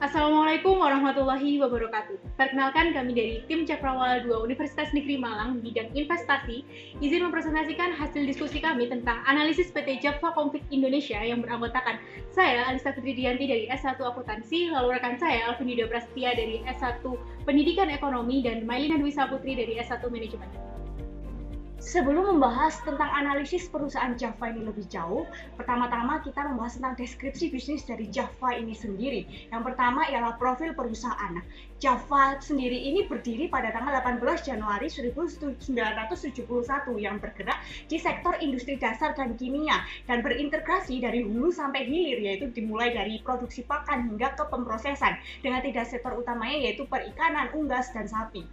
Assalamualaikum warahmatullahi wabarakatuh. Perkenalkan kami dari tim Cakrawala 2 Universitas Negeri Malang bidang investasi, izin mempresentasikan hasil diskusi kami tentang analisis PT Java Config Indonesia yang beranggotakan saya Alisa Fitridianti dari S1 Akuntansi, lalu rekan saya Alvin Yuda Prasetya dari S1 Pendidikan Ekonomi dan Mailina Dwi Saputri dari S1 Manajemen. Sebelum membahas tentang analisis perusahaan Java ini lebih jauh, pertama-tama kita membahas tentang deskripsi bisnis dari Java ini sendiri. Yang pertama ialah profil perusahaan. Nah, Java sendiri ini berdiri pada tanggal 18 Januari 1971 yang bergerak di sektor industri dasar dan kimia dan berintegrasi dari hulu sampai hilir, yaitu dimulai dari produksi pakan hingga ke pemrosesan dengan tiga sektor utamanya yaitu perikanan, unggas, dan sapi.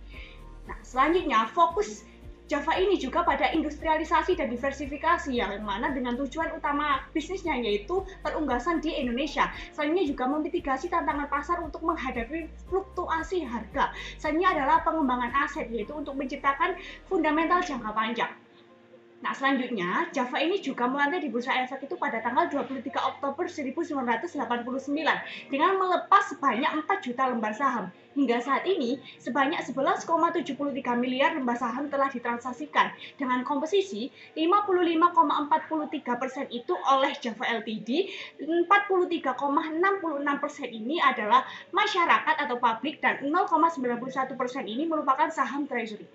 Nah, selanjutnya fokus Java ini juga pada industrialisasi dan diversifikasi yang mana dengan tujuan utama bisnisnya yaitu perunggasan di Indonesia. Selanjutnya juga memitigasi tantangan pasar untuk menghadapi fluktuasi harga. Selanjutnya adalah pengembangan aset yaitu untuk menciptakan fundamental jangka panjang. Nah, selanjutnya, Java ini juga melantai di Bursa Efek itu pada tanggal 23 Oktober 1989 dengan melepas sebanyak 4 juta lembar saham. Hingga saat ini, sebanyak 11,73 miliar lembar saham telah ditransaksikan dengan komposisi 55,43% itu oleh Java Ltd, 43,66% ini adalah masyarakat atau publik, dan 0,91% ini merupakan saham treasury.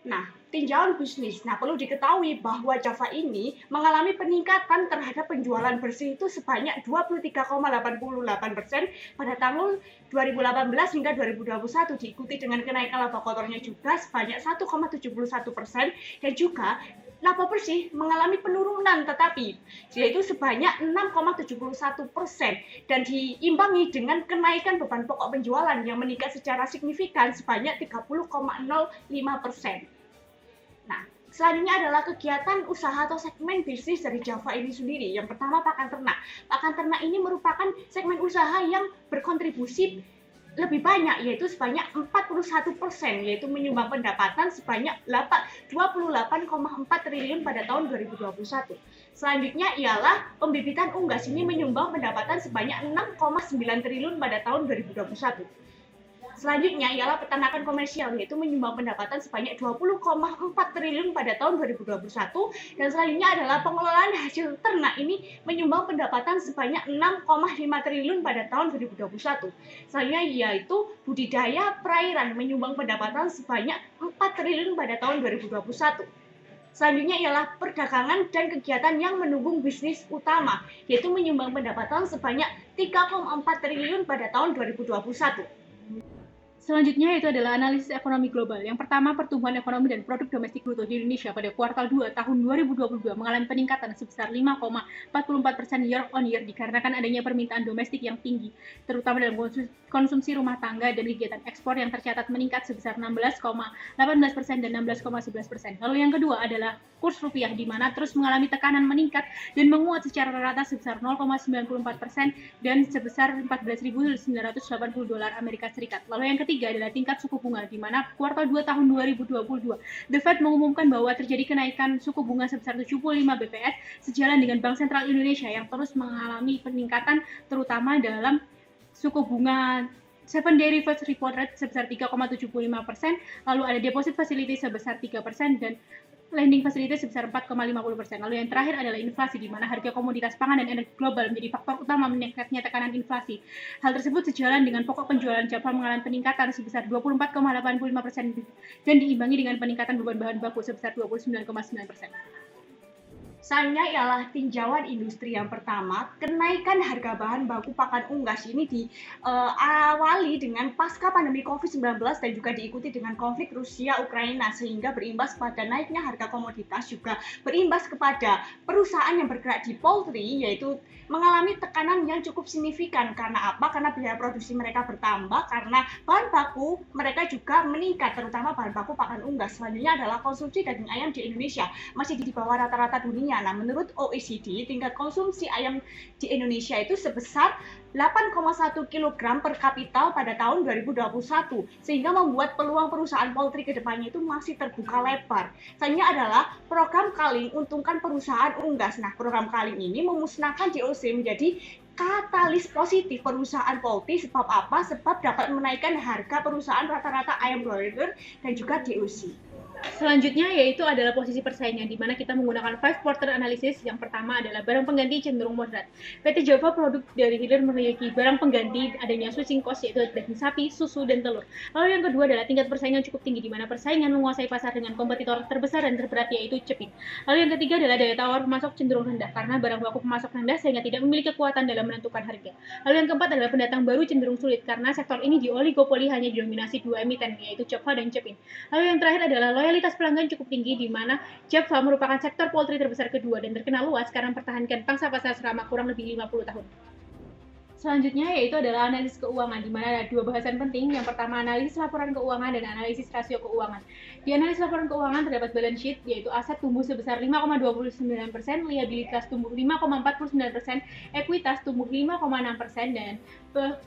Nah, tinjauan bisnis. Nah, perlu diketahui bahwa Java ini mengalami peningkatan terhadap penjualan bersih itu sebanyak 23,88% pada tahun 2018 hingga 2021, diikuti dengan kenaikan laba kotornya juga sebanyak 1,71% dan juga laba bersih mengalami penurunan tetapi yaitu sebanyak 6,71% dan diimbangi dengan kenaikan beban pokok penjualan yang meningkat secara signifikan sebanyak 30,05%. Nah, selanjutnya adalah kegiatan usaha atau segmen bisnis dari Java ini sendiri. Yang pertama, pakan ternak. Pakan ternak ini merupakan segmen usaha yang berkontribusi lebih banyak, yaitu sebanyak 41%, yaitu menyumbang pendapatan sebanyak 28,4 triliun pada tahun 2021. Selanjutnya ialah pembibitan unggas, ini menyumbang pendapatan sebanyak 6,9 triliun pada tahun 2021. Selanjutnya ialah peternakan komersial, yaitu menyumbang pendapatan sebanyak 20,4 triliun pada tahun 2021. Dan selanjutnya adalah pengelolaan hasil ternak, ini menyumbang pendapatan sebanyak 6,5 triliun pada tahun 2021. Selanjutnya yaitu budidaya perairan, menyumbang pendapatan sebanyak 4 triliun pada tahun 2021. Selanjutnya ialah perdagangan dan kegiatan yang mendukung bisnis utama, yaitu menyumbang pendapatan sebanyak 3,4 triliun pada tahun 2021. Selanjutnya itu adalah analisis ekonomi global. Yang pertama, pertumbuhan ekonomi dan produk domestik bruto di Indonesia pada kuartal 2 tahun 2022 mengalami peningkatan sebesar 5,44% year on year dikarenakan adanya permintaan domestik yang tinggi, terutama dalam konsumsi rumah tangga dan kegiatan ekspor yang tercatat meningkat sebesar 16,18% dan 16,11%. Lalu yang kedua adalah kurs rupiah di mana terus mengalami tekanan meningkat dan menguat secara rata sebesar 0,94% dan sebesar 14.980 dolar Amerika Serikat. Lalu yang ketiga adalah tingkat suku bunga di mana kuartal 2 tahun 2022 The Fed mengumumkan bahwa terjadi kenaikan suku bunga sebesar 75 BPS sejalan dengan Bank Sentral Indonesia yang terus mengalami peningkatan terutama dalam suku bunga 7-day reverse repo rate sebesar 3,75%, lalu ada deposit facility sebesar 3% dan lending facility sebesar 4,50%. Lalu yang terakhir adalah inflasi, di mana harga komoditas pangan dan energi global menjadi faktor utama meningkatnya tekanan inflasi. Hal tersebut sejalan dengan pokok penjualan Java mengalami peningkatan sebesar 24,85% dan diimbangi dengan peningkatan beban bahan baku sebesar 29,9%. Selanjutnya ialah tinjauan industri. Yang pertama, kenaikan harga bahan baku pakan unggas ini diawali dengan pasca pandemi COVID-19 dan juga diikuti dengan konflik Rusia-Ukraina sehingga berimbas pada naiknya harga komoditas, juga berimbas kepada perusahaan yang bergerak di poultry yaitu mengalami tekanan yang cukup signifikan. Karena apa? Karena biaya produksi mereka bertambah, karena bahan baku mereka juga meningkat, terutama bahan baku pakan unggas. Selanjutnya adalah konsumsi daging ayam di Indonesia masih di bawah rata-rata dunia. Nah, menurut OECD, tingkat konsumsi ayam di Indonesia itu sebesar 8,1 kg per kapita pada tahun 2021, sehingga membuat peluang perusahaan poultry ke depannya itu masih terbuka lebar. Selanjutnya adalah program Kaling untungkan perusahaan unggas. Nah, program Kaling ini memusnahkan JOC menjadi katalis positif perusahaan poultry. Sebab apa? Sebab dapat menaikkan harga perusahaan rata-rata ayam broiler dan juga DOC. Selanjutnya yaitu adalah posisi persaingan, di mana kita menggunakan 5 quarter analysis. Yang pertama adalah barang pengganti cenderung moderat. PT Java produk dari hilir memiliki barang pengganti adanya switching cost, yaitu daging sapi, susu, dan telur. Lalu yang kedua adalah tingkat persaingan cukup tinggi, di mana persaingan menguasai pasar dengan kompetitor terbesar dan terberat yaitu Cepin. Lalu yang ketiga adalah daya tawar pemasok cenderung rendah, karena barang baku pemasok rendah sehingga tidak memiliki kekuatan dalam menentukan harga. Lalu yang keempat adalah pendatang baru cenderung sulit, karena sektor ini dioligopoli hanya didominasi 2 emiten, yaitu Java dan Cepin. Lalu yang terakhir adalah loyalitas pelanggan cukup tinggi, di mana Java merupakan sektor poultry terbesar kedua dan terkenal luas karena mempertahankan pangsa pasar selama kurang lebih 50 tahun. Selanjutnya yaitu adalah analisis keuangan, di mana ada 2 bahasan penting. Yang pertama analisis laporan keuangan dan analisis rasio keuangan. Di analisis laporan keuangan terdapat balance sheet, yaitu aset tumbuh sebesar 5,29%, liabilitas tumbuh 5,49%, ekuitas tumbuh 5,6%, dan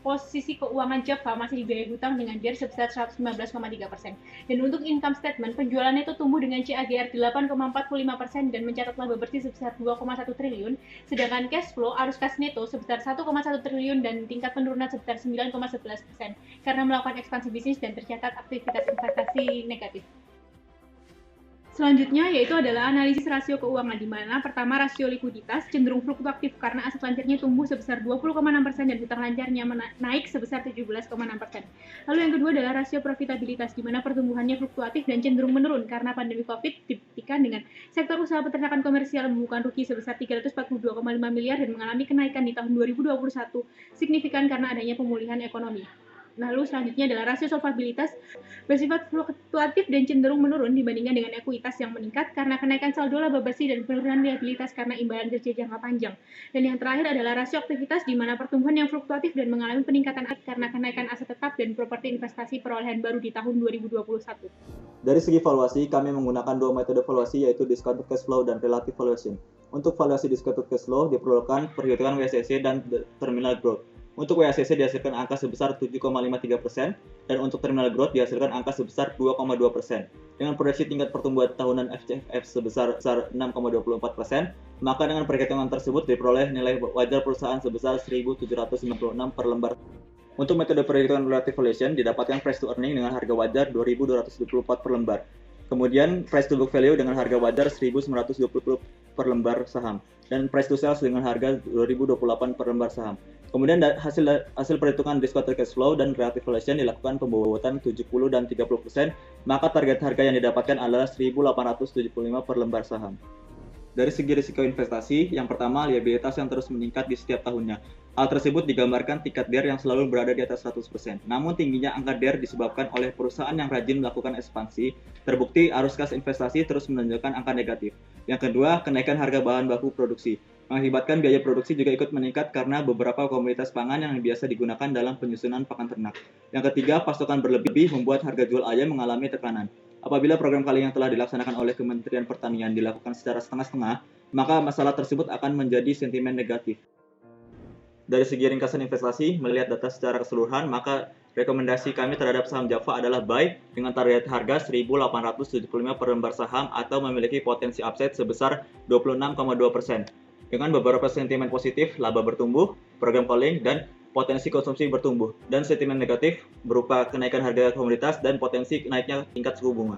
posisi keuangan Java masih dibiayai hutang dengan DER sebesar 115,3%. Dan untuk income statement, penjualannya itu tumbuh dengan CAGR 8,45% dan mencatat laba bersih sebesar 2,1 triliun, sedangkan cash flow arus kas neto sebesar 1,1 triliun dan tingkat penurunan sebesar 9,11% karena melakukan ekspansi bisnis dan tercatat aktivitas investasi negatif. Selanjutnya yaitu adalah analisis rasio keuangan, di mana pertama rasio likuiditas cenderung fluktuatif karena aset lancarnya tumbuh sebesar 20,6% dan hutang lancarnya naik sebesar 17,6%. Lalu yang kedua adalah rasio profitabilitas, di mana pertumbuhannya fluktuatif dan cenderung menurun karena pandemi Covid dibuktikan dengan sektor usaha peternakan komersial membukukan rugi sebesar 342,5 miliar dan mengalami kenaikan di tahun 2021 signifikan karena adanya pemulihan ekonomi. Lalu selanjutnya adalah rasio solvabilitas bersifat fluktuatif dan cenderung menurun dibandingkan dengan ekuitas yang meningkat karena kenaikan saldo laba bersih dan penurunan liabilitas karena imbalan kerja jangka panjang. Dan yang terakhir adalah rasio aktivitas, di mana pertumbuhan yang fluktuatif dan mengalami peningkatan karena kenaikan aset tetap dan properti investasi perolehan baru di tahun 2021. Dari segi valuasi, kami menggunakan 2 metode valuasi, yaitu discounted cash flow dan relative valuation. Untuk valuasi discounted cash flow diperlukan perhitungan WACC dan terminal growth. Untuk WACC dihasilkan angka sebesar 7,53% dan untuk terminal growth dihasilkan angka sebesar 2,2%. Dengan proyeksi tingkat pertumbuhan tahunan FCFF sebesar 6,24%, maka dengan perhitungan tersebut diperoleh nilai wajar perusahaan sebesar 1.796 per lembar. Untuk metode perhitungan relative valuation didapatkan price to earning dengan harga wajar 2.224 per lembar. Kemudian price to book value dengan harga wajar 1.920 per lembar saham dan price to sales dengan harga 2.028 per lembar saham. Kemudian hasil perhitungan discounted cash flow dan relative valuation dilakukan pembobotan 70 dan 30%, maka target harga yang didapatkan adalah 1.875 per lembar saham. Dari segi risiko investasi, yang pertama liabilitas yang terus meningkat di setiap tahunnya. Hal tersebut digambarkan tingkat DER yang selalu berada di atas 100%. Namun tingginya angka DER disebabkan oleh perusahaan yang rajin melakukan ekspansi. Terbukti arus kas investasi terus menunjukkan angka negatif. Yang kedua, kenaikan harga bahan baku produksi. Mengakibatkan biaya produksi juga ikut meningkat karena beberapa komoditas pangan yang biasa digunakan dalam penyusunan pakan ternak. Yang ketiga, pasokan berlebih membuat harga jual ayam mengalami tekanan. Apabila program kali yang telah dilaksanakan oleh Kementerian Pertanian dilakukan secara setengah-setengah, maka masalah tersebut akan menjadi sentimen negatif. Dari segi ringkasan investasi, melihat data secara keseluruhan, maka rekomendasi kami terhadap saham Java adalah buy dengan target harga 1.875 per lembar saham atau memiliki potensi upside sebesar 26,2%. Dengan beberapa sentimen positif, laba bertumbuh, program calling, dan potensi konsumsi bertumbuh, dan sentimen negatif berupa kenaikan harga komoditas dan potensi naiknya tingkat suku bunga.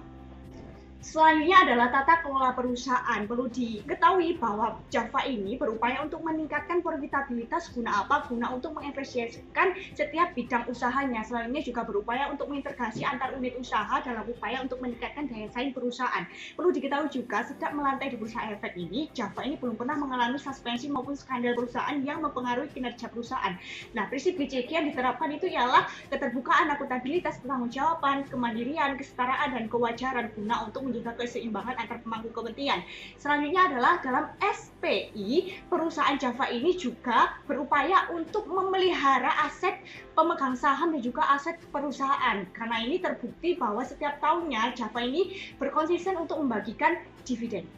Selanjutnya adalah tata kelola perusahaan. Perlu diketahui bahwa Java ini berupaya untuk meningkatkan profitabilitas guna apa? Guna untuk mengefisiensikan setiap bidang usahanya. Selanjutnya juga berupaya untuk mengintegrasi antar unit usaha dalam upaya untuk meningkatkan daya saing perusahaan. Perlu diketahui juga sejak melantai di bursa efek ini, Java ini belum pernah mengalami suspensi maupun skandal perusahaan yang mempengaruhi kinerja perusahaan. Nah, prinsip GCK yang diterapkan itu ialah keterbukaan, akuntabilitas, pertanggungjawaban, kemandirian, kesetaraan, dan kewajaran guna untuk menjaga keseimbangan antar pemangku kepentingan. Selanjutnya adalah dalam SPI, perusahaan Java ini juga berupaya untuk memelihara aset pemegang saham dan juga aset perusahaan. Karena ini terbukti bahwa setiap tahunnya Java ini berkonsisten untuk membagikan dividen.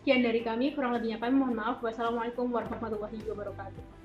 Sekian dari kami, kurang lebihnya kami mohon maaf. Wassalamualaikum warahmatullahi wabarakatuh.